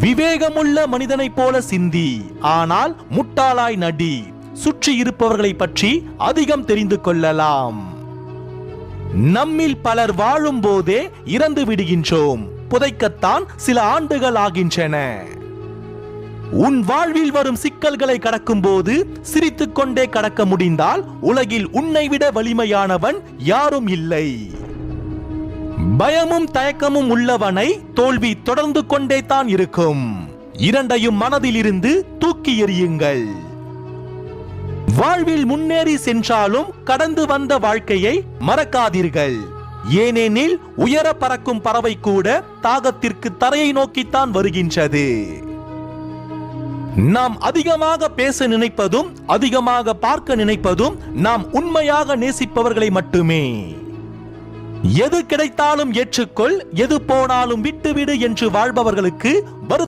விவேகமுள்ள மனிதனைப் போல சிந்தி, ஆனால் முட்டாளாய் நடி. சுற்றி இருப்பவர்களை பற்றி அதிகம் தெரிந்து கொள்ளலாம். நம்மில் பலர் வாழும் போதே இறந்து விடுகின்றோம். புதைக்கத்தான் சில ஆண்டுகள் ஆகின்றன. உன் வாழ்வில் வரும் சிக்கல்களை கடக்கும் போது சிரித்துக் கொண்டே கடக்க முடிந்தால் உலகில் உன்னை விட வலிமையானவன் யாரும் இல்லை. பயமும் தயக்கமும் உள்ளவனை தோல்வி தொடர்ந்து கொண்டே தான் இருக்கும். இரண்டையும் மனதில் இருந்து தூக்கி எறியுங்கள். வாழ்வில் முன்னேறி சென்றாலும் கடந்து வந்த வாழ்க்கையை மறக்காதீர்கள். ஏனெனில் உயர பறக்கும் பறவை கூட தாகத்திற்கு தரையை நோக்கித்தான் வருகின்றது. நாம் அதிகமாக பேச நினைப்பதும் அதிகமாக பார்க்க நினைப்பதும் நாம் உண்மையாக நேசிப்பவர்களை மட்டுமே. எது கிடைத்தாலும் ஏற்றுக்கொள், எது போனாலும் விட்டுவிடு என்று வாழ்பவர்களுக்கு